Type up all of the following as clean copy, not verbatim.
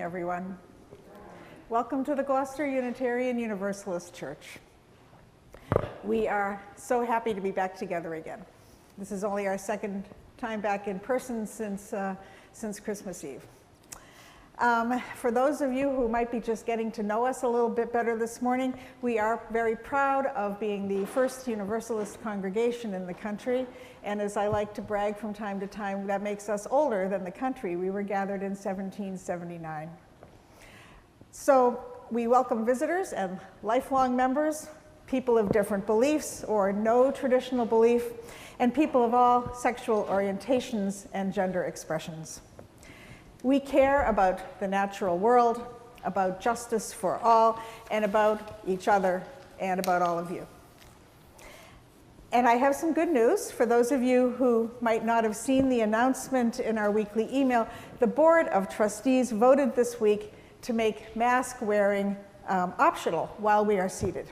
everyone. Welcome to the Gloucester Unitarian Universalist Church. We are so happy to be back together again. This is only our second time back in person since Christmas Eve. For those of you who might be just getting to know us a little bit better this morning, we are very proud of being the first Universalist congregation in the country. And as I like to brag from time to time, that makes us older than the country. We were gathered in 1779. So we welcome visitors and lifelong members, people of different beliefs or no traditional belief, and people of all sexual orientations and gender expressions. We care about the natural world, about justice for all, and about each other, and about all of you. And I have some good news for those of you who might not have seen the announcement in our weekly email. The Board of Trustees voted this week to make mask wearing optional while we are seated.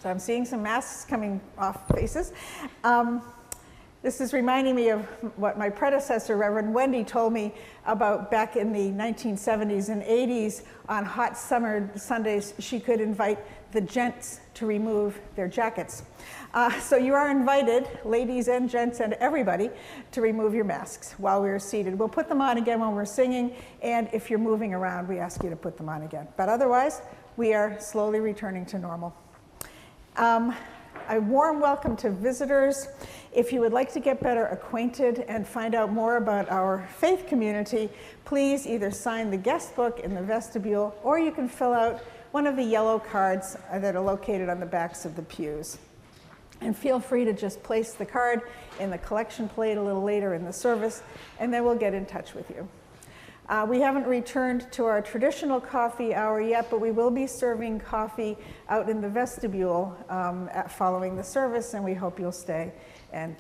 So I'm seeing some masks coming off faces. This is reminding me of what my predecessor, Reverend Wendy, told me about back in the 1970s and 80s. On hot summer Sundays, she could invite the gents to remove their jackets. So you are invited, ladies and gents and everybody, to remove your masks while we're seated. We'll put them on again when we're singing, and if you're moving around, we ask you to put them on again. But otherwise, we are slowly returning to normal. A warm welcome to visitors. If you would like to get better acquainted and find out more about our faith community, please either sign the guest book in the vestibule, or you can fill out one of the yellow cards that are located on the backs of the pews. And feel free to just place the card in the collection plate a little later in the service, and then we'll get in touch with you. We haven't returned to our traditional coffee hour yet, but we will be serving coffee out in the vestibule following the service, and we hope you'll stay and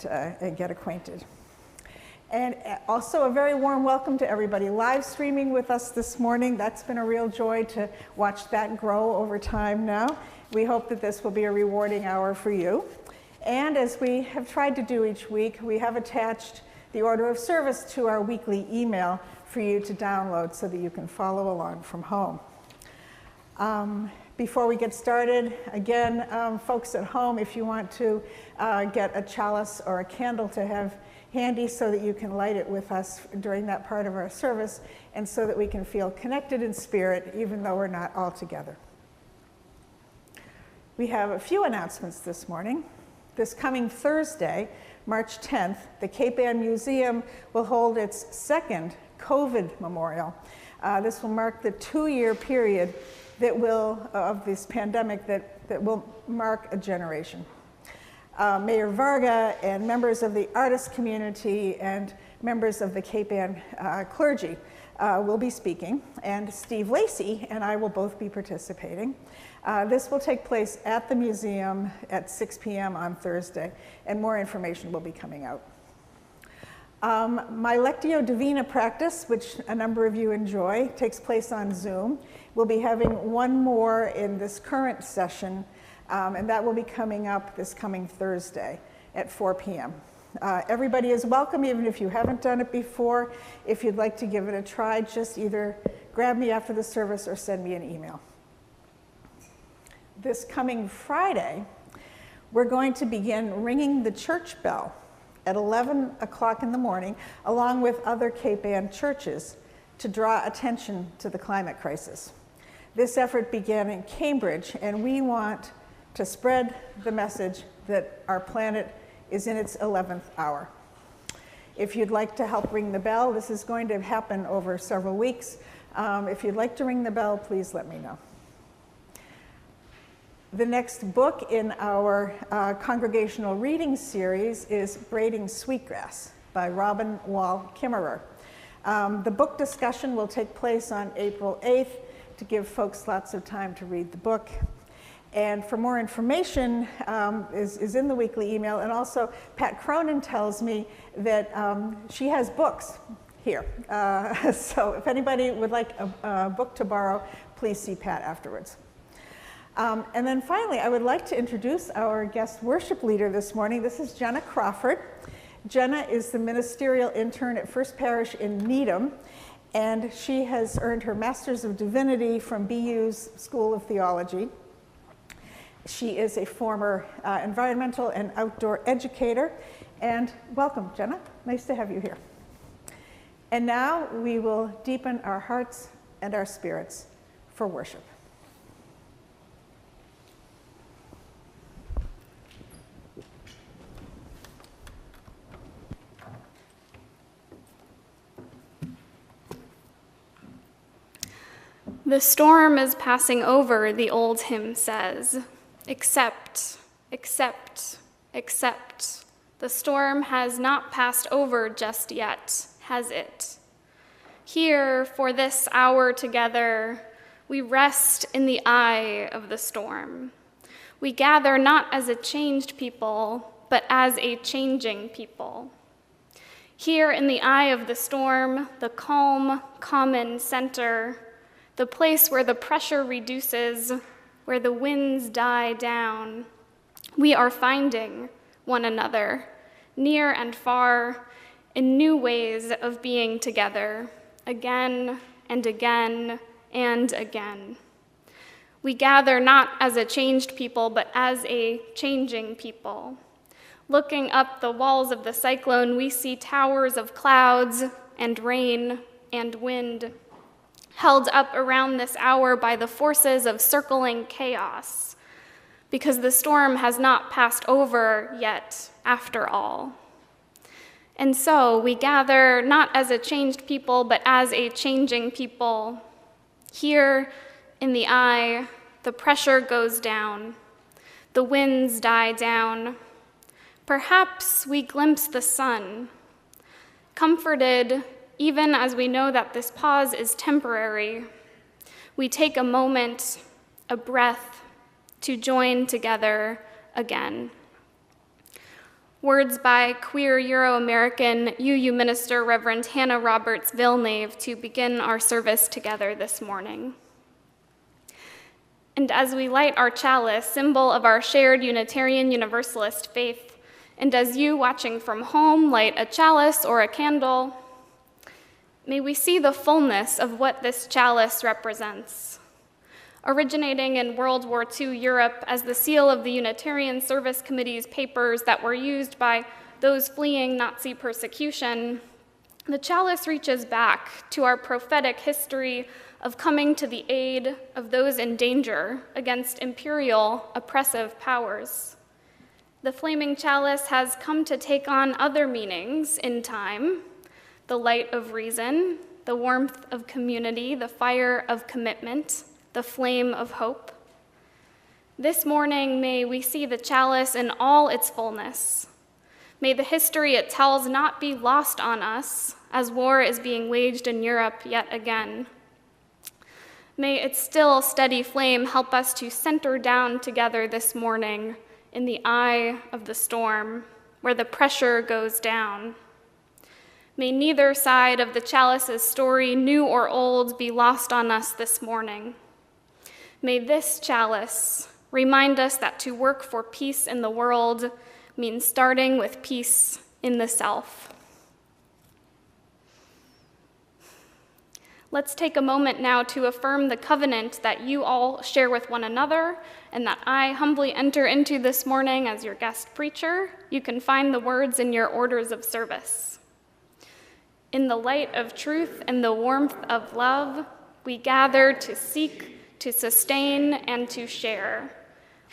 get acquainted. And also a very warm welcome to everybody live streaming with us this morning. That's been a real joy to watch that grow over time now. We hope that this will be a rewarding hour for you. And as we have tried to do each week, we have attached the order of service to our weekly email for you to download so that you can follow along from home. Before we get started, again, folks at home, if you want to get a chalice or a candle to have handy so that you can light it with us during that part of our service, and so that we can feel connected in spirit even though we're not all together. We have a few announcements this morning. This coming Thursday, March 10th, the Cape Ann Museum will hold its second Coven Memorial. This will mark the 2-year period that of this pandemic that will mark a generation. Mayor Varga and members of the artist community and members of the Cape Ann clergy will be speaking, and Steve Lacey and I will both be participating. This will take place at the museum at 6 p.m. on Thursday, and more information will be coming out. My Lectio Divina practice, which a number of you enjoy, takes place on Zoom. We'll be having one more in this current session, and that will be coming up this coming Thursday at 4 p.m. Everybody is welcome, even if you haven't done it before. If you'd like to give it a try, just either grab me after the service or send me an email. This coming Friday, we're going to begin ringing the church bell at 11 o'clock in the morning, along with other Cape Ann churches, to draw attention to the climate crisis. This effort began in Cambridge, and we want to spread the message that our planet is in its 11th hour. If you'd like to help ring the bell, this is going to happen over several weeks. If you'd like to ring the bell, please let me know. The next book in our congregational reading series is Braiding Sweetgrass by Robin Wall Kimmerer. The book discussion will take place on April 8th to give folks lots of time to read the book. And for more information is in the weekly email. And also, Pat Cronin tells me that she has books here. So if anybody would like a book to borrow, please see Pat afterwards. And then finally, I would like to introduce our guest worship leader this morning. This is Jenna Crawford. Jenna is the ministerial intern at First Parish in Needham, and she has earned her Master's of Divinity from BU's School of Theology. She is a former environmental and outdoor educator. And welcome, Jenna. Nice to have you here. And now we will deepen our hearts and our spirits for worship. The storm is passing over, the old hymn says. Except, except, except. The storm has not passed over just yet, has it? Here, for this hour together, we rest in the eye of the storm. We gather not as a changed people, but as a changing people. Here in the eye of the storm, the calm, common center, the place where the pressure reduces, where the winds die down, we are finding one another, near and far, in new ways of being together, again and again and again. We gather not as a changed people, but as a changing people. Looking up the walls of the cyclone, we see towers of clouds and rain and wind, held up around this hour by the forces of circling chaos, because the storm has not passed over yet, after all. And so we gather not as a changed people, but as a changing people. Here in the eye, the pressure goes down, the winds die down. Perhaps we glimpse the sun, comforted even as we know that this pause is temporary. We take a moment, a breath, to join together again. Words by queer Euro-American UU minister Reverend Hannah Roberts Villeneuve to begin our service together this morning. And as we light our chalice, symbol of our shared Unitarian Universalist faith, and as you watching from home light a chalice or a candle, may we see the fullness of what this chalice represents. Originating in World War II Europe as the seal of the Unitarian Service Committee's papers that were used by those fleeing Nazi persecution, the chalice reaches back to our prophetic history of coming to the aid of those in danger against imperial oppressive powers. The flaming chalice has come to take on other meanings in time: the light of reason, the warmth of community, the fire of commitment, the flame of hope. This morning, may we see the chalice in all its fullness. May the history it tells not be lost on us as war is being waged in Europe yet again. May its still, steady flame help us to center down together this morning in the eye of the storm, where the pressure goes down. May neither side of the chalice's story, new or old, be lost on us this morning. May this chalice remind us that to work for peace in the world means starting with peace in the self. Let's take a moment now to affirm the covenant that you all share with one another and that I humbly enter into this morning as your guest preacher. You can find the words in your orders of service. In the light of truth and the warmth of love, we gather to seek, to sustain, and to share.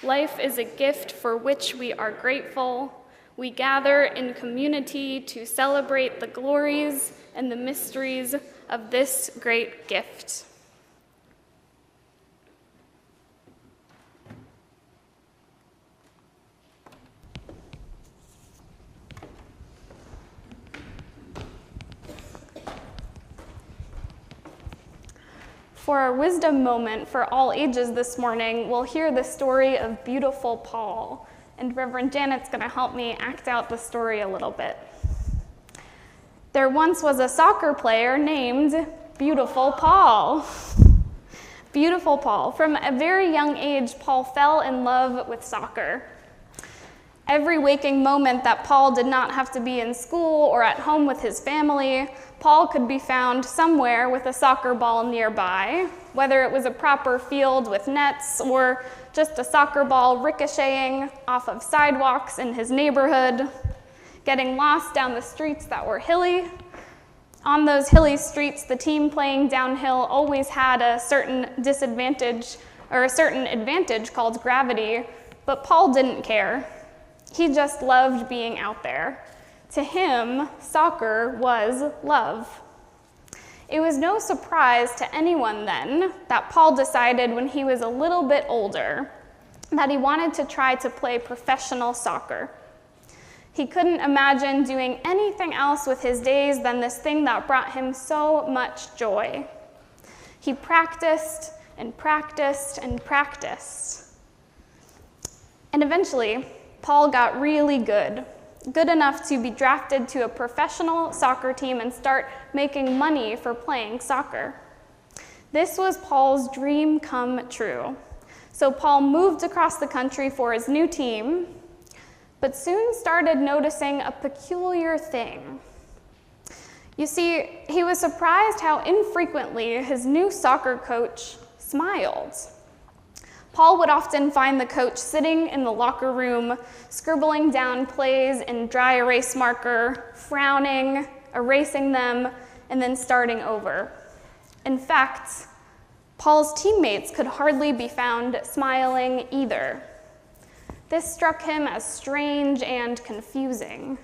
Life is a gift for which we are grateful. We gather in community to celebrate the glories and the mysteries of this great gift. For our wisdom moment for all ages this morning, we'll hear the story of beautiful Paul, and Reverend Janet's going to help me act out the story a little bit. There once was a soccer player named Beautiful Paul. Beautiful Paul. From a very young age, Paul fell in love with soccer. Every waking moment that Paul did not have to be in school or at home with his family, Paul could be found somewhere with a soccer ball nearby, whether it was a proper field with nets or just a soccer ball ricocheting off of sidewalks in his neighborhood, getting lost down the streets that were hilly. On those hilly streets, the team playing downhill always had a certain disadvantage or a certain advantage called gravity, but Paul didn't care. He just loved being out there. To him, soccer was love. It was no surprise to anyone then that Paul decided when he was a little bit older that he wanted to try to play professional soccer. He couldn't imagine doing anything else with his days than this thing that brought him so much joy. He practiced and practiced and practiced. And eventually, Paul got really good enough to be drafted to a professional soccer team and start making money for playing soccer. This was Paul's dream come true. So Paul moved across the country for his new team, but soon started noticing a peculiar thing. You see, he was surprised how infrequently his new soccer coach smiled. Paul would often find the coach sitting in the locker room, scribbling down plays in dry erase marker, frowning, erasing them, and then starting over. In fact, Paul's teammates could hardly be found smiling either. This struck him as strange and confusing.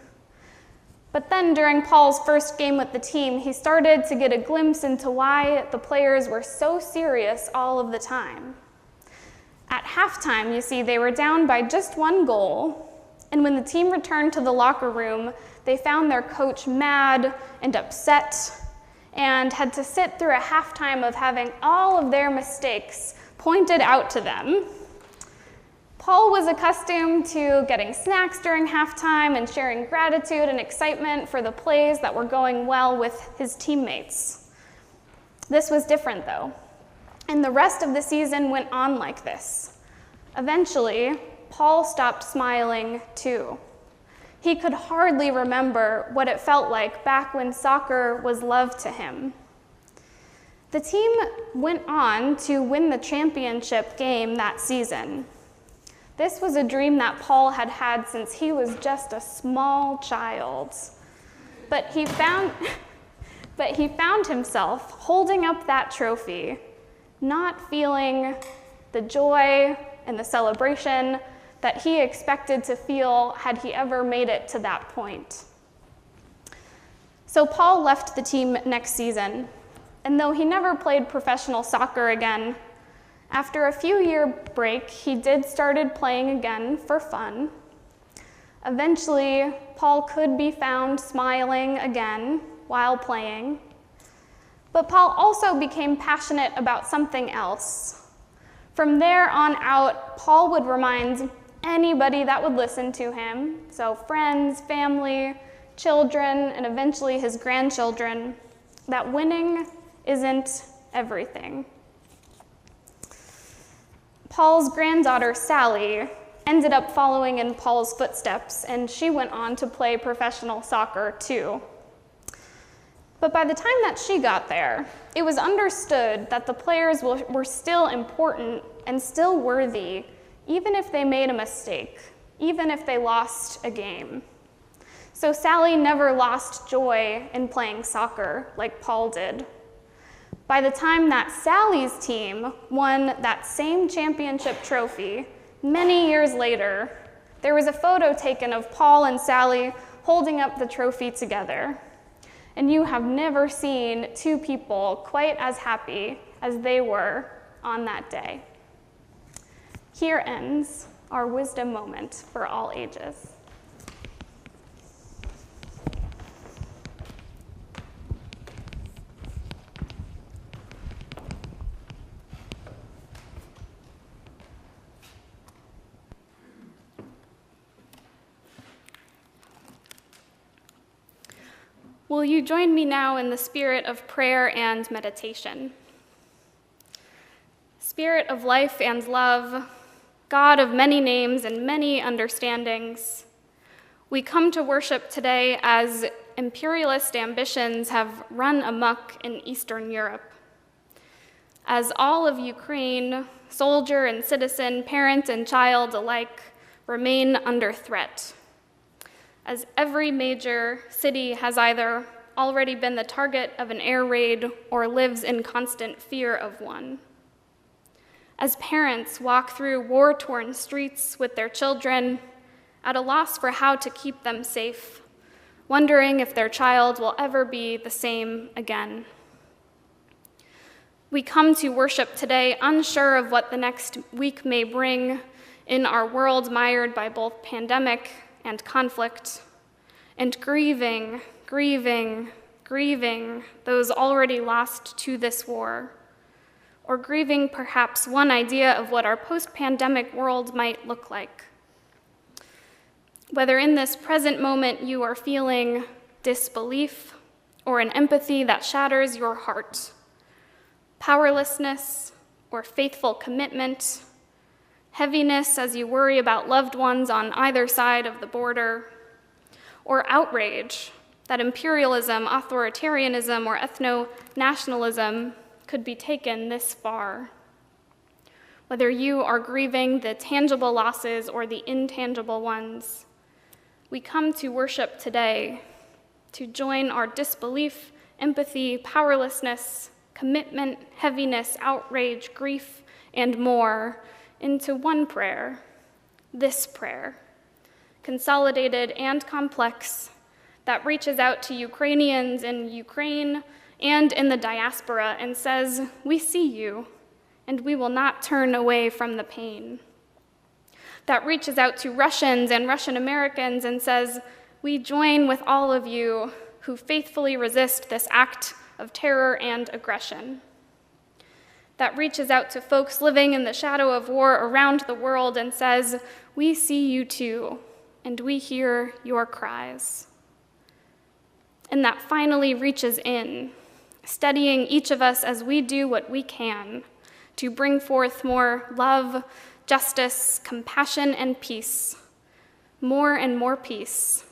But then during Paul's first game with the team, he started to get a glimpse into why the players were so serious all of the time. At halftime, you see, they were down by just one goal, and when the team returned to the locker room, they found their coach mad and upset and had to sit through a halftime of having all of their mistakes pointed out to them. Paul was accustomed to getting snacks during halftime and sharing gratitude and excitement for the plays that were going well with his teammates. This was different, though. And the rest of the season went on like this. Eventually, Paul stopped smiling too. He could hardly remember what it felt like back when soccer was love to him. The team went on to win the championship game that season. This was a dream that Paul had had since he was just a small child. But he found himself holding up that trophy, not feeling the joy and the celebration that he expected to feel had he ever made it to that point. So Paul left the team next season, and though he never played professional soccer again, after a few-year break, he did started playing again for fun. Eventually, Paul could be found smiling again while playing. But Paul also became passionate about something else. From there on out, Paul would remind anybody that would listen to him, so friends, family, children, and eventually his grandchildren, that winning isn't everything. Paul's granddaughter, Sally, ended up following in Paul's footsteps, and she went on to play professional soccer too. But by the time that she got there, it was understood that the players were still important and still worthy, even if they made a mistake, even if they lost a game. So Sally never lost joy in playing soccer like Paul did. By the time that Sally's team won that same championship trophy, many years later, there was a photo taken of Paul and Sally holding up the trophy together. And you have never seen two people quite as happy as they were on that day. Here ends our wisdom moment for all ages. Will you join me now in the spirit of prayer and meditation? Spirit of life and love, God of many names and many understandings, we come to worship today as imperialist ambitions have run amok in Eastern Europe. As all of Ukraine, soldier and citizen, parent and child alike, remain under threat. As every major city has either already been the target of an air raid or lives in constant fear of one. As parents walk through war-torn streets with their children, at a loss for how to keep them safe, wondering if their child will ever be the same again. We come to worship today unsure of what the next week may bring in our world mired by both pandemic and conflict, and grieving those already lost to this war, or grieving perhaps one idea of what our post-pandemic world might look like. Whether in this present moment you are feeling disbelief or an empathy that shatters your heart, powerlessness or faithful commitment, heaviness as you worry about loved ones on either side of the border, or outrage that imperialism, authoritarianism, or ethno-nationalism could be taken this far. Whether you are grieving the tangible losses or the intangible ones, we come to worship today to join our disbelief, empathy, powerlessness, commitment, heaviness, outrage, grief, and more into one prayer, this prayer, consolidated and complex, that reaches out to Ukrainians in Ukraine and in the diaspora and says, "We see you, and we will not turn away from the pain." That reaches out to Russians and Russian Americans and says, "We join with all of you who faithfully resist this act of terror and aggression." That reaches out to folks living in the shadow of war around the world and says, "We see you too, and we hear your cries." And that finally reaches in, steadying each of us as we do what we can to bring forth more love, justice, compassion, and peace, more and more peace,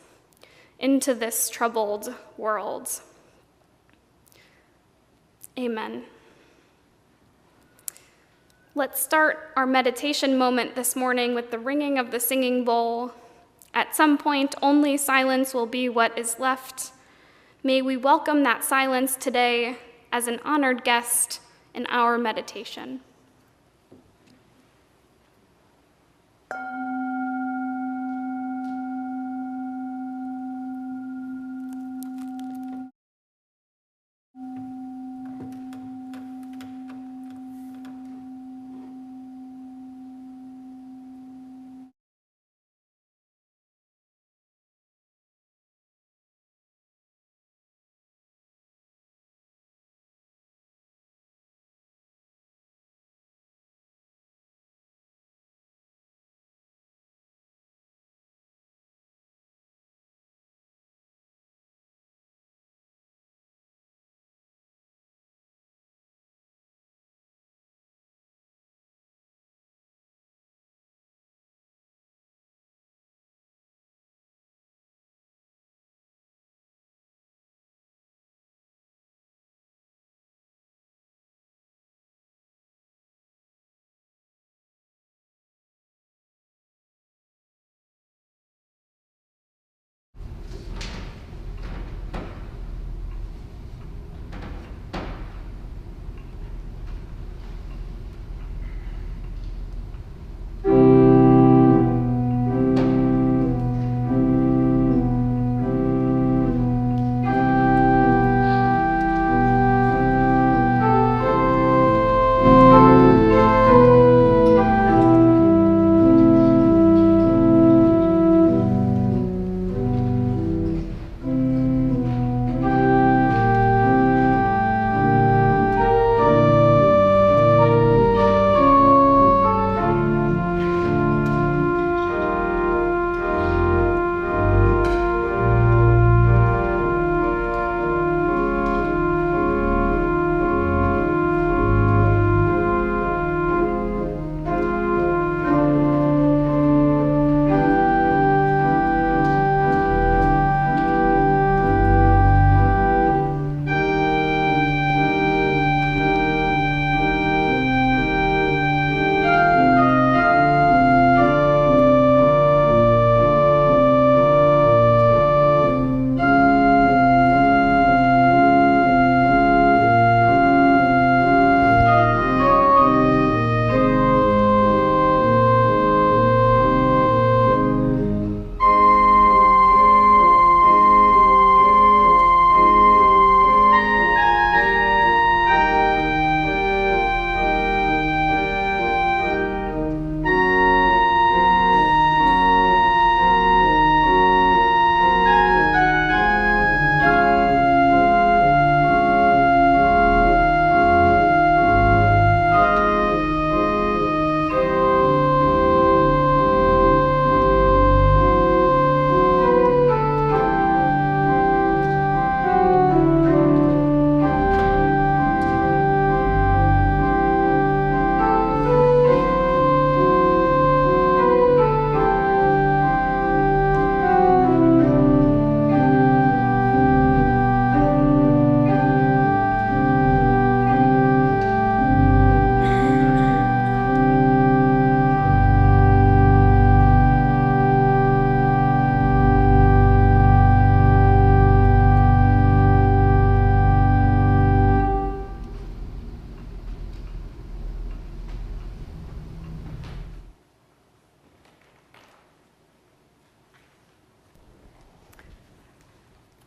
into this troubled world. Amen. Let's start our meditation moment this morning with the ringing of the singing bowl. At some point, only silence will be what is left. May we welcome that silence today as an honored guest in our meditation.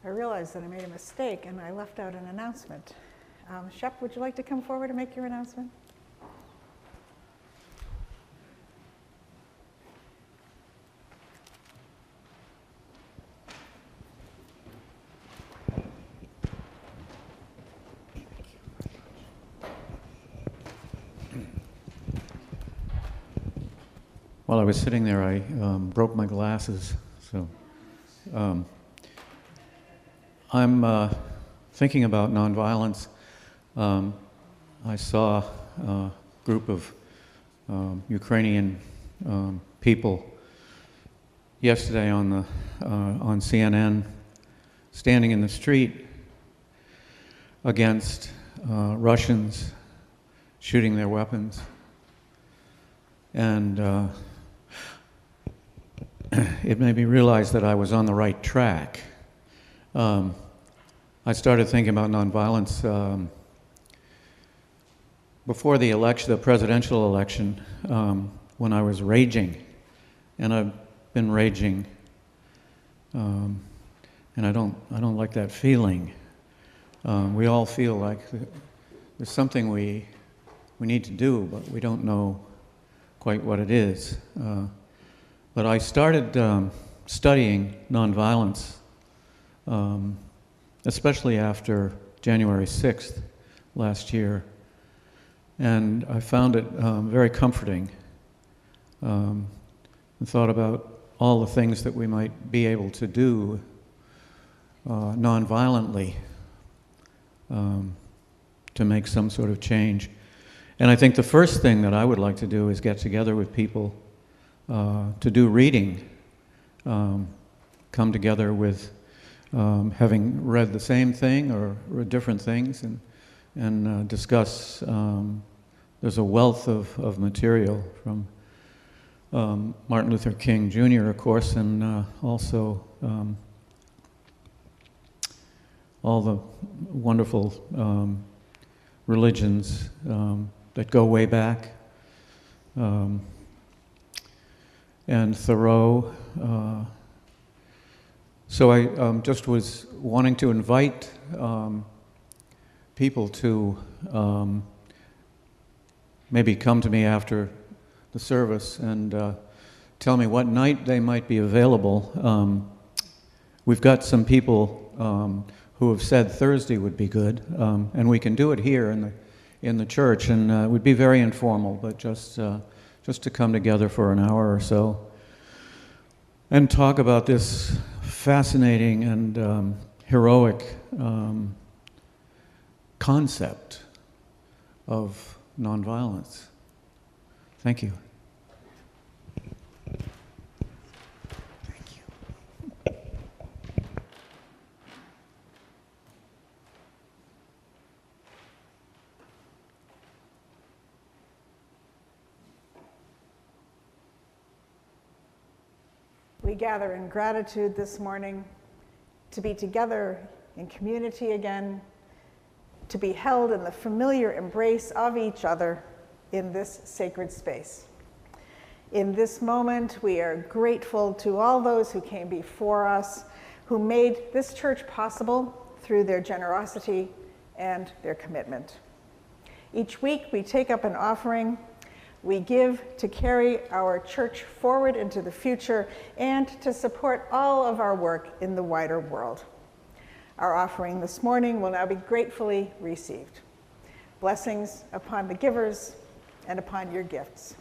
I realized that I made a mistake and I left out an announcement. Shep, would you like to come forward and make your announcement? While I was sitting there, I broke my glasses, so I'm thinking about nonviolence. I saw a group of Ukrainian people yesterday on CNN standing in the street against Russians shooting their weapons, and it made me realize that I was on the right track. I started thinking about nonviolence before the election, the presidential election, when I was raging, and I've been raging, and I don't like that feeling. We all feel like there's something we need to do, but we don't know quite what it is. But I started studying nonviolence, especially after January 6th last year, and I found it very comforting. And thought about all the things that we might be able to do nonviolently to make some sort of change. And I think the first thing that I would like to do is get together with people to do reading, come together with having read the same thing or different things, and discuss. There's a wealth of material from Martin Luther King Jr., of course, and also all the wonderful religions that go way back. And Thoreau. So I just was wanting to invite people to maybe come to me after the service and tell me what night they might be available. We've got some people who have said Thursday would be good, and we can do it here in the church, and it would be very informal, but just to come together for an hour or so and talk about this fascinating and heroic concept of nonviolence. Thank you. Thank you. We gather in gratitude this morning to be together in community again, to be held in the familiar embrace of each other in this sacred space. In this moment, we are grateful to all those who came before us, who made this church possible through their generosity and their commitment. Each week, we take up an offering. We give to carry our church forward into the future and to support all of our work in the wider world. Our offering this morning will now be gratefully received. Blessings upon the givers and upon your gifts.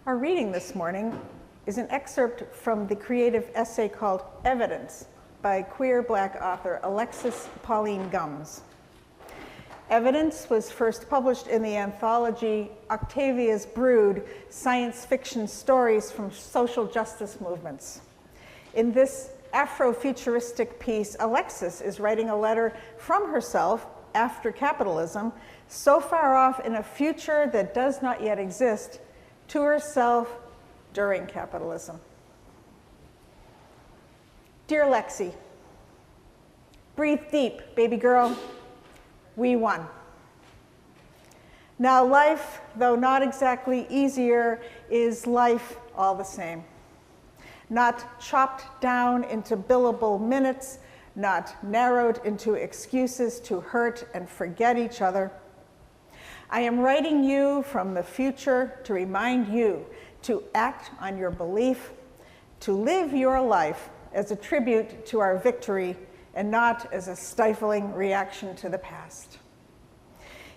Our reading this morning is an excerpt from the creative essay called Evidence by queer Black author Alexis Pauline Gumbs. Evidence was first published in the anthology Octavia's Brood, Science Fiction Stories from Social Justice Movements. In this Afrofuturistic piece, Alexis is writing a letter from herself after capitalism, so far off in a future that does not yet exist, to herself during capitalism. Dear Lexi, breathe deep, baby girl. We won. Now life, though not exactly easier, is life all the same. Not chopped down into billable minutes, not narrowed into excuses to hurt and forget each other. I am writing you from the future to remind you to act on your belief, to live your life as a tribute to our victory and not as a stifling reaction to the past.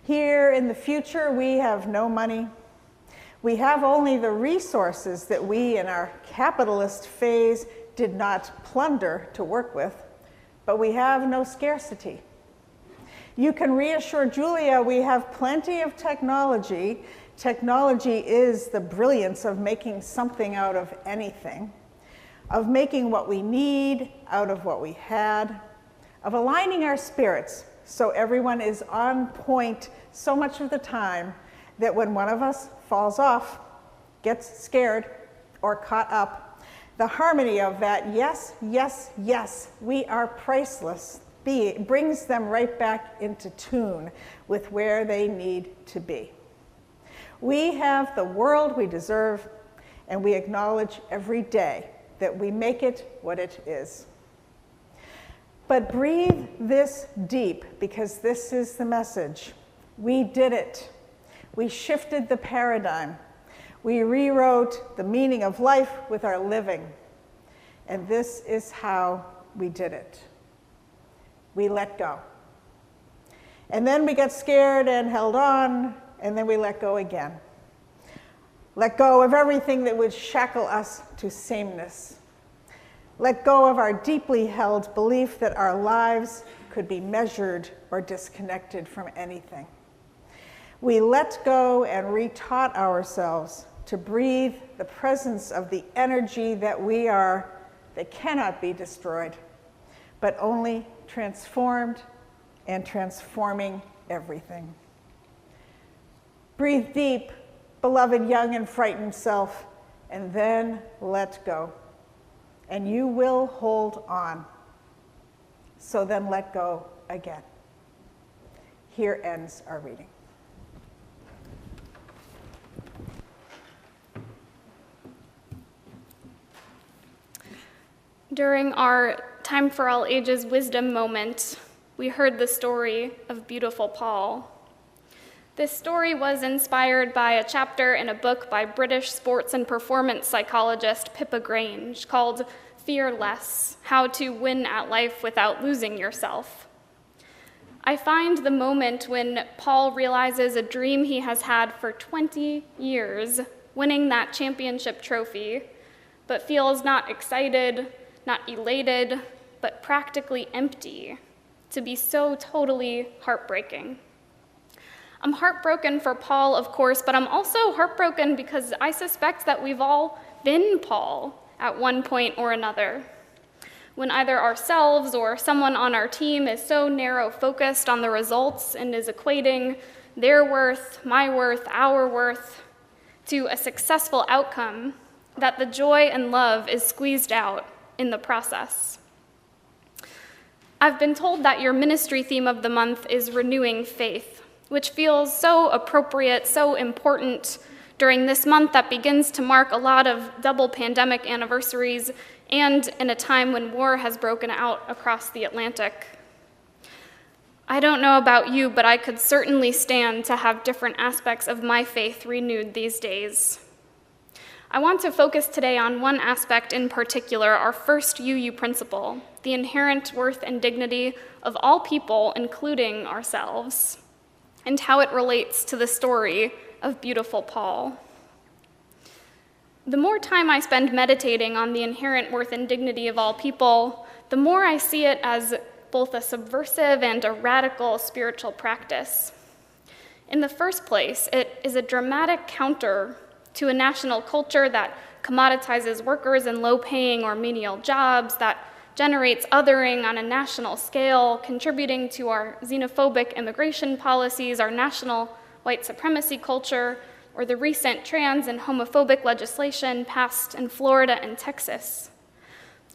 Here in the future, we have no money. We have only the resources that we in our capitalist phase did not plunder to work with, but we have no scarcity. You can reassure Julia we have plenty of technology. Technology is the brilliance of making something out of anything, of making what we need out of what we had, of aligning our spirits so everyone is on point so much of the time that when one of us falls off, gets scared, or caught up, the harmony of that yes, yes, yes, we are priceless, brings them right back into tune with where they need to be. We have the world we deserve, and we acknowledge every day that we make it what it is. But breathe this deep, because this is the message. We did it. We shifted the paradigm. We rewrote the meaning of life with our living. And this is how we did it. We let go. And then we got scared and held on, and then we let go again. Let go of everything that would shackle us to sameness. Let go of our deeply held belief that our lives could be measured or disconnected from anything. We let go and retaught ourselves to breathe the presence of the energy that we are, that cannot be destroyed, but only transformed and transforming everything. Breathe deep, beloved young and frightened self, and then let go. And you will hold on. So then let go again. Here ends our reading. During our Time for All Ages wisdom moment, we heard the story of beautiful Paul. This story was inspired by a chapter in a book by British sports and performance psychologist Pippa Grange called Fear Less: How to Win at Life Without Losing Yourself. I find the moment when Paul realizes a dream he has had for 20 years, winning that championship trophy, but feels not excited, not elated, but practically empty, to be so totally heartbreaking. I'm heartbroken for Paul, of course, but I'm also heartbroken because I suspect that we've all been Paul at one point or another. When either ourselves or someone on our team is so narrow-focused on the results and is equating their worth, my worth, our worth to a successful outcome, that the joy and love is squeezed out in the process. I've been told that your ministry theme of the month is renewing faith, which feels so appropriate, so important during this month that begins to mark a lot of double pandemic anniversaries and in a time when war has broken out across the Atlantic. I don't know about you, but I could certainly stand to have different aspects of my faith renewed these days. I want to focus today on one aspect in particular, our first UU principle, the inherent worth and dignity of all people, including ourselves, and how it relates to the story of beautiful Paul. The more time I spend meditating on the inherent worth and dignity of all people, the more I see it as both a subversive and a radical spiritual practice. In the first place, it is a dramatic counter to a national culture that commoditizes workers in low-paying or menial jobs, that generates othering on a national scale, contributing to our xenophobic immigration policies, our national white supremacy culture, or the recent trans and homophobic legislation passed in Florida and Texas.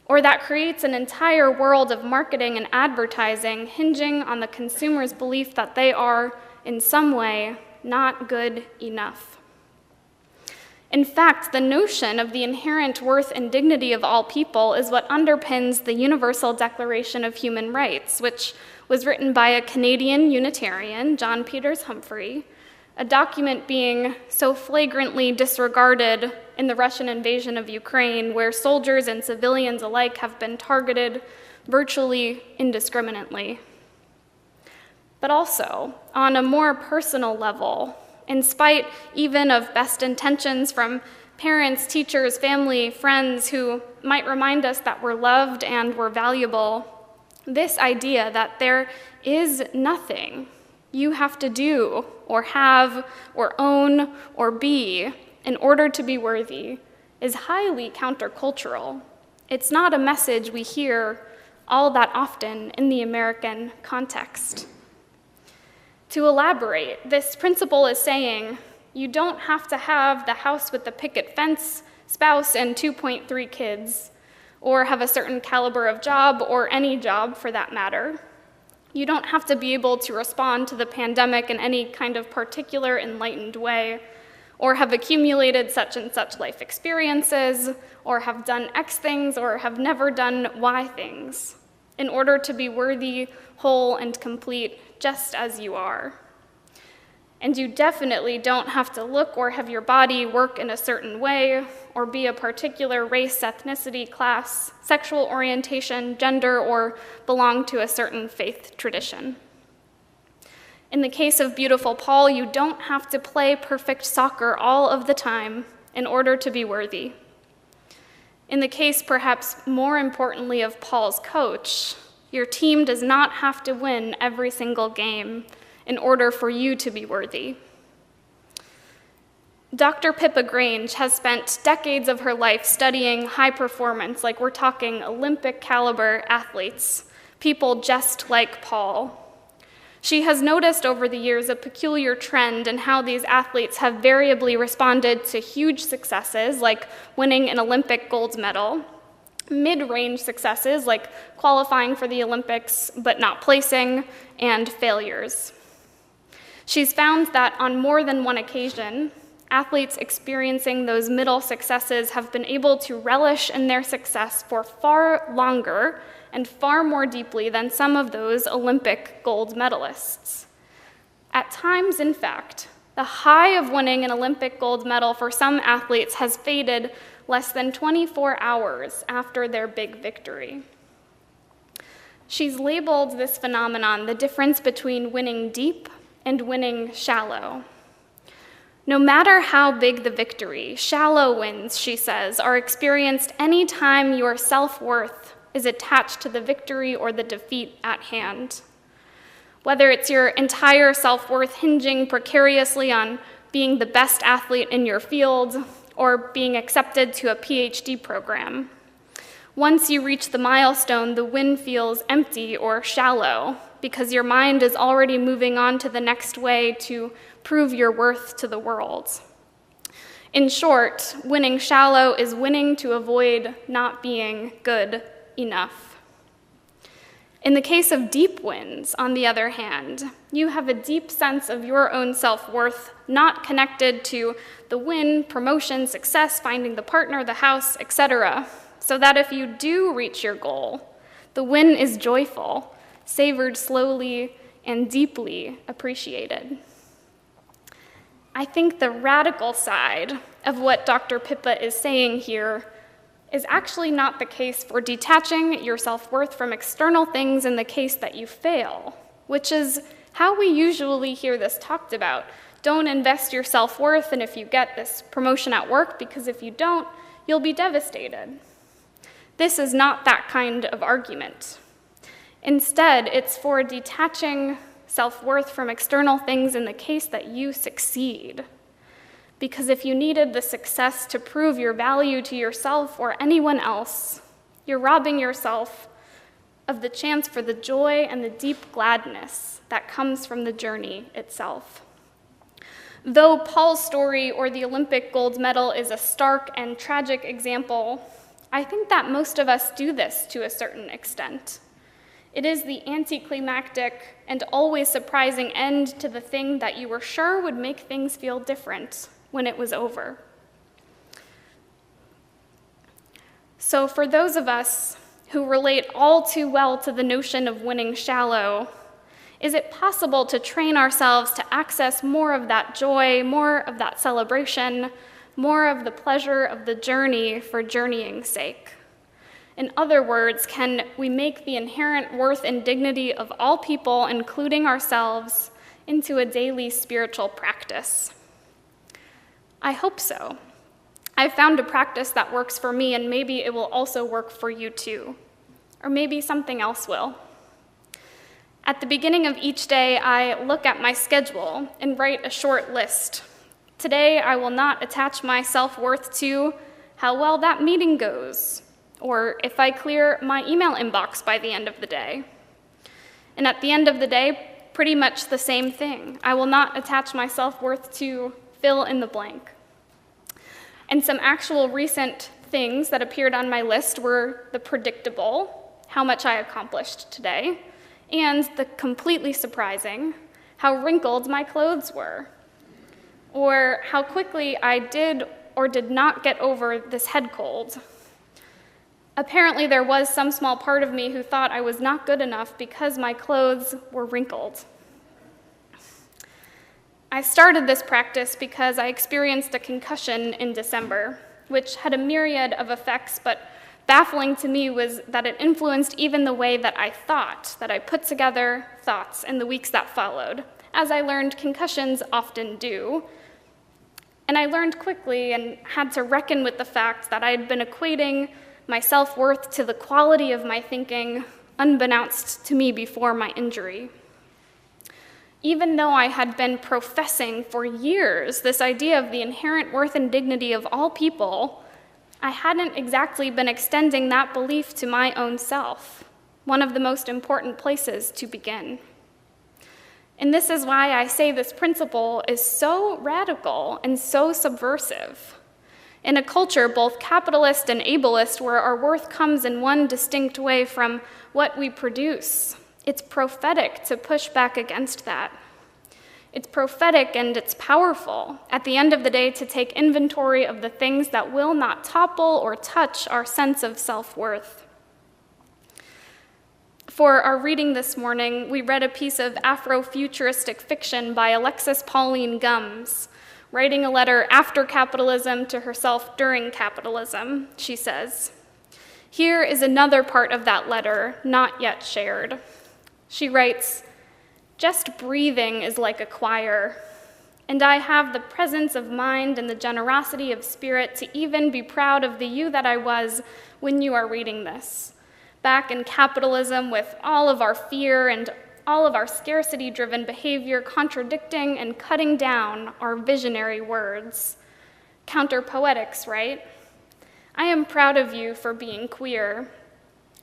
Or that creates an entire world of marketing and advertising hinging on the consumer's belief that they are, in some way, not good enough. In fact, the notion of the inherent worth and dignity of all people is what underpins the Universal Declaration of Human Rights, which was written by a Canadian Unitarian, John Peters Humphrey, a document being so flagrantly disregarded in the Russian invasion of Ukraine, where soldiers and civilians alike have been targeted virtually indiscriminately. But also, on a more personal level, in spite even of best intentions from parents, teachers, family, friends who might remind us that we're loved and we're valuable, this idea that there is nothing you have to do or have or own or be in order to be worthy is highly countercultural. It's not a message we hear all that often in the American context. To elaborate, this principle is saying you don't have to have the house with the picket fence, spouse, and 2.3 kids, or have a certain caliber of job, or any job for that matter. You don't have to be able to respond to the pandemic in any kind of particular enlightened way, or have accumulated such and such life experiences, or have done X things, or have never done Y things, in order to be worthy, whole, and complete just as you are. And you definitely don't have to look or have your body work in a certain way, or be a particular race, ethnicity, class, sexual orientation, gender, or belong to a certain faith tradition. In the case of beautiful Paul, you don't have to play perfect soccer all of the time in order to be worthy. In the case, perhaps more importantly, of Paul's coach, your team does not have to win every single game in order for you to be worthy. Dr. Pippa Grange has spent decades of her life studying high performance, like we're talking Olympic caliber athletes, people just like Paul. She has noticed over the years a peculiar trend in how these athletes have variably responded to huge successes, like winning an Olympic gold medal, mid-range successes, like qualifying for the Olympics but not placing, and failures. She's found that on more than one occasion, athletes experiencing those middle successes have been able to relish in their success for far longer and far more deeply than some of those Olympic gold medalists. At times, in fact, the high of winning an Olympic gold medal for some athletes has faded less than 24 hours after their big victory. She's labeled this phenomenon the difference between winning deep and winning shallow. No matter how big the victory, shallow wins, she says, are experienced any time your self-worth is attached to the victory or the defeat at hand. Whether it's your entire self-worth hinging precariously on being the best athlete in your field or being accepted to a PhD program. Once you reach the milestone, the win feels empty or shallow because your mind is already moving on to the next way to prove your worth to the world. In short, winning shallow is winning to avoid not being good enough. In the case of deep wins, on the other hand, you have a deep sense of your own self-worth, not connected to the win, promotion, success, finding the partner, the house, etc., so that if you do reach your goal, the win is joyful, savored slowly, and deeply appreciated. I think the radical side of what Dr. Pippa is saying here is actually not the case for detaching your self-worth from external things in the case that you fail, which is how we usually hear this talked about, Don't invest your self-worth in if you get this promotion at work, because if you don't, you'll be devastated. This is not that kind of argument. Instead, it's for detaching self-worth from external things in the case that you succeed. Because if you needed the success to prove your value to yourself or anyone else, you're robbing yourself of the chance for the joy and the deep gladness that comes from the journey itself. Though Paul's story or the Olympic gold medal is a stark and tragic example, I think that most of us do this to a certain extent. It is the anticlimactic and always surprising end to the thing that you were sure would make things feel different when it was over. So for those of us who relate all too well to the notion of winning shallow, is it possible to train ourselves to access more of that joy, more of that celebration, more of the pleasure of the journey for journeying's sake? In other words, can we make the inherent worth and dignity of all people, including ourselves, into a daily spiritual practice? I hope so. I've found a practice that works for me, and maybe it will also work for you too. Or maybe something else will. At the beginning of each day, I look at my schedule and write a short list. Today, I will not attach my self-worth to how well that meeting goes, or if I clear my email inbox by the end of the day. And at the end of the day, pretty much the same thing. I will not attach my self-worth to fill in the blank. And some actual recent things that appeared on my list were the predictable, how much I accomplished today, and the completely surprising, how wrinkled my clothes were, or how quickly I did or did not get over this head cold. Apparently, there was some small part of me who thought I was not good enough because my clothes were wrinkled. I started this practice because I experienced a concussion in December, which had a myriad of effects, but baffling to me was that it influenced even the way that I thought, that I put together thoughts in the weeks that followed, as I learned concussions often do. And I learned quickly and had to reckon with the fact that I had been equating my self-worth to the quality of my thinking, unbeknownst to me before my injury. Even though I had been professing for years this idea of the inherent worth and dignity of all people, I hadn't exactly been extending that belief to my own self, one of the most important places to begin. And this is why I say this principle is so radical and so subversive. In a culture both capitalist and ableist, where our worth comes in one distinct way from what we produce, it's prophetic to push back against that. It's prophetic and it's powerful, at the end of the day, to take inventory of the things that will not topple or touch our sense of self-worth. For our reading this morning, we read a piece of Afrofuturistic fiction by Alexis Pauline Gumbs, writing a letter after capitalism to herself during capitalism. She says, "Here is another part of that letter, not yet shared." She writes, "Just breathing is like a choir, and I have the presence of mind and the generosity of spirit to even be proud of the you that I was when you are reading this. Back in capitalism with all of our fear and all of our scarcity-driven behavior contradicting and cutting down our visionary words. Counter-poetics, right? I am proud of you for being queer.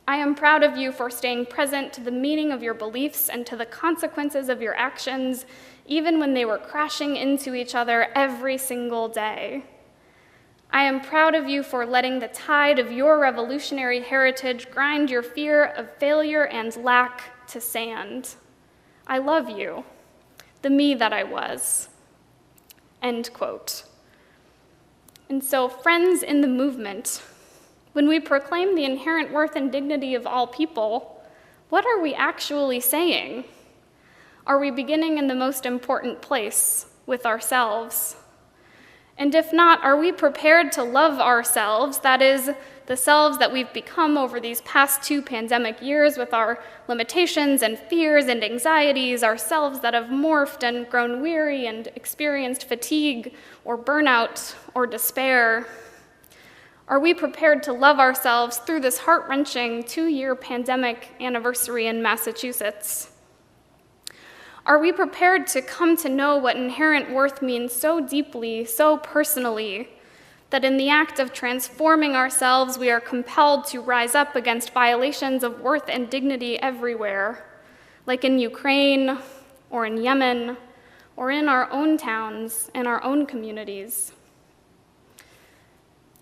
I am proud of you for staying present to the meaning of your beliefs and to the consequences of your actions, even when they were crashing into each other every single day. I am proud of you for letting the tide of your revolutionary heritage grind your fear of failure and lack to sand. I love you, the me that I was." End quote. And so, friends in the movement, when we proclaim the inherent worth and dignity of all people, what are we actually saying? Are we beginning in the most important place, with ourselves? And if not, are we prepared to love ourselves, that is, the selves that we've become over these past 2 pandemic years with our limitations and fears and anxieties, ourselves that have morphed and grown weary and experienced fatigue or burnout or despair? Are we prepared to love ourselves through this heart-wrenching 2-year pandemic anniversary in Massachusetts? Are we prepared to come to know what inherent worth means so deeply, so personally, that in the act of transforming ourselves, we are compelled to rise up against violations of worth and dignity everywhere, like in Ukraine, or in Yemen, or in our own towns and our own communities?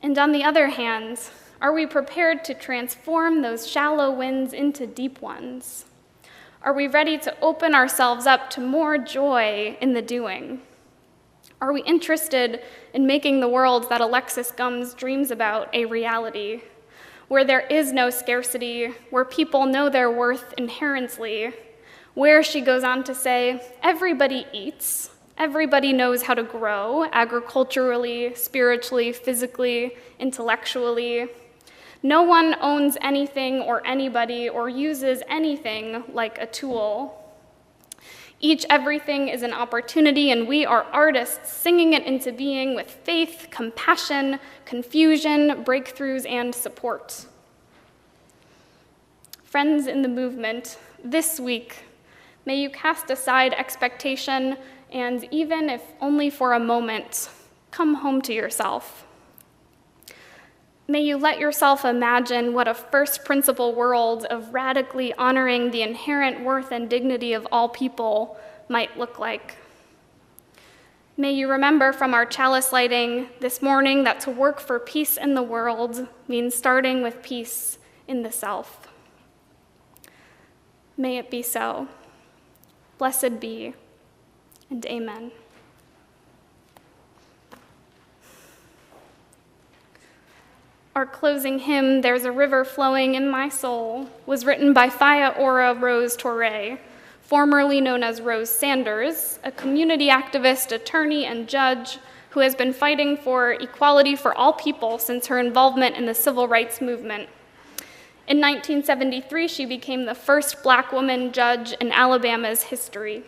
And on the other hand, are we prepared to transform those shallow winds into deep ones? Are we ready to open ourselves up to more joy in the doing? Are we interested in making the world that Alexis Gumbs dreams about a reality, where there is no scarcity, where people know their worth inherently, where, she goes on to say, everybody eats, everybody knows how to grow agriculturally, spiritually, physically, intellectually. No one owns anything or anybody or uses anything like a tool. Each everything is an opportunity, and we are artists singing it into being with faith, compassion, confusion, breakthroughs, and support. Friends in the movement, this week, may you cast aside expectation and, even if only for a moment, come home to yourself. May you let yourself imagine what a first principle world of radically honoring the inherent worth and dignity of all people might look like. May you remember from our chalice lighting this morning that to work for peace in the world means starting with peace in the self. May it be so. Blessed be, and amen. Our closing hymn, There's a River Flowing in My Soul, was written by Faya Ora Rose Torre, formerly known as Rose Sanders, a community activist, attorney, and judge who has been fighting for equality for all people since her involvement in the civil rights movement. In 1973, she became the first Black woman judge in Alabama's history.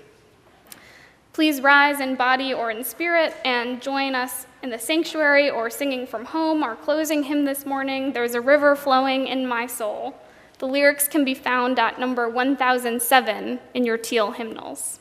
Please rise in body or in spirit and join us in the sanctuary or singing from home. Our closing hymn this morning, There's a River Flowing in My Soul. The lyrics can be found at number 1007 in your teal hymnals.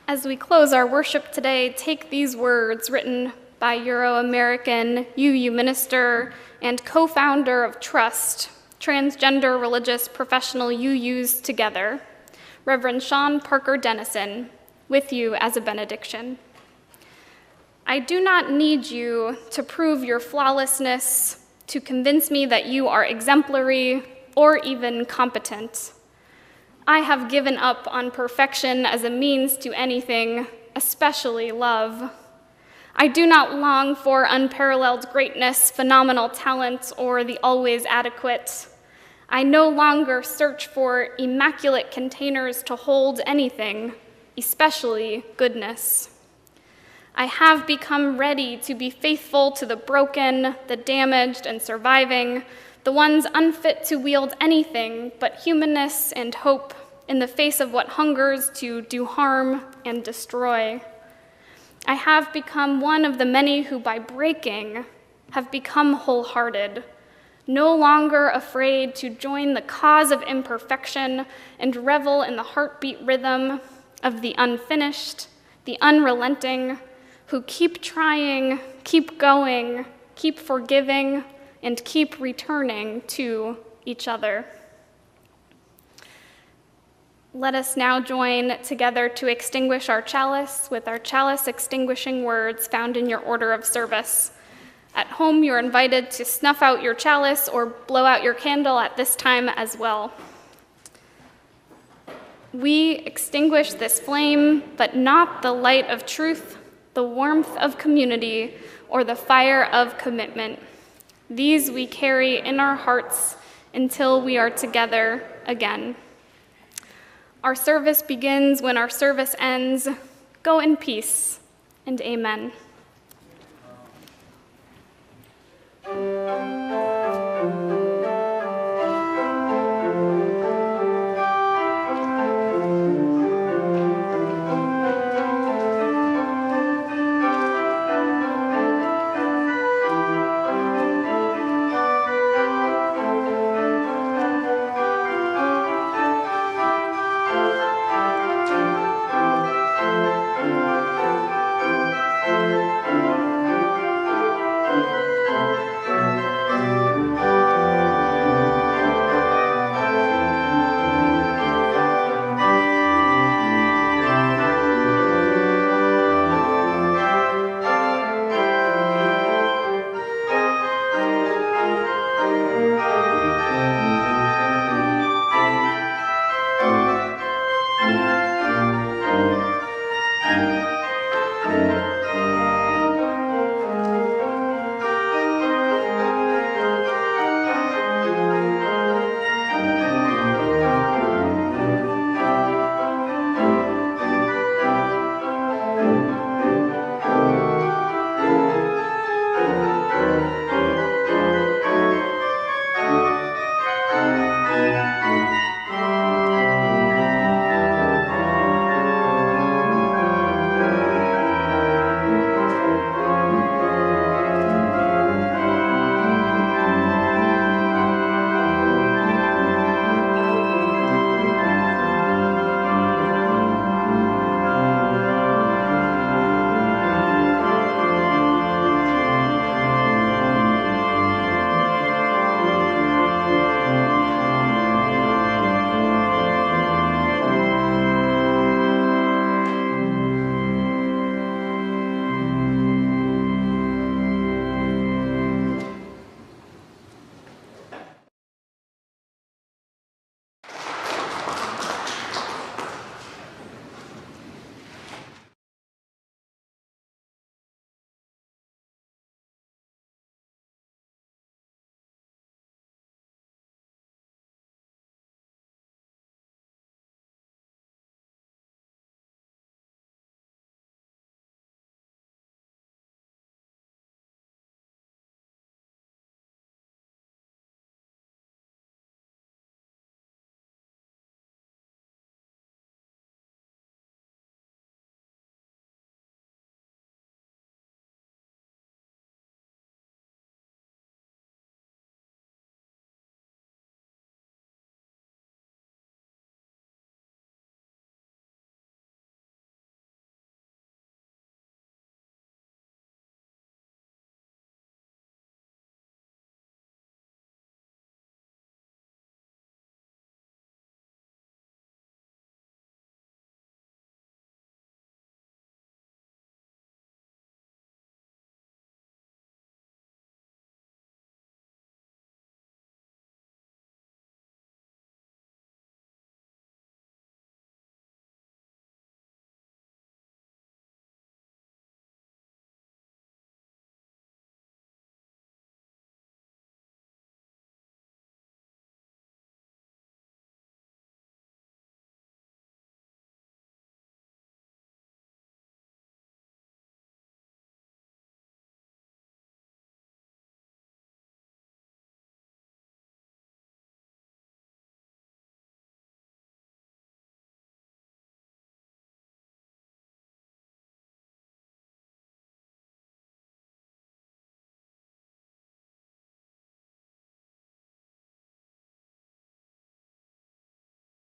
As we close our worship today, take these words written by Euro-American UU minister and co-founder of Trust, transgender religious professional UUs Together, Reverend Sean Parker Dennison, with you as a benediction. I do not need you to prove your flawlessness, to convince me that you are exemplary or even competent. I have given up on perfection as a means to anything, especially love. I do not long for unparalleled greatness, phenomenal talent, or the always adequate. I no longer search for immaculate containers to hold anything, especially goodness. I have become ready to be faithful to the broken, the damaged and surviving, the ones unfit to wield anything but humanness and hope in the face of what hungers to do harm and destroy. I have become one of the many who, by breaking, have become wholehearted, no longer afraid to join the cause of imperfection and revel in the heartbeat rhythm of the unfinished, the unrelenting, who keep trying, keep going, keep forgiving, and keep returning to each other. Let us now join together to extinguish our chalice with our chalice extinguishing words found in your order of service. At home, you're invited to snuff out your chalice or blow out your candle at this time as well. We extinguish this flame, but not the light of truth, the warmth of community, or the fire of commitment. These we carry in our hearts until we are together again. Our service begins when our service ends. Go in peace, and amen.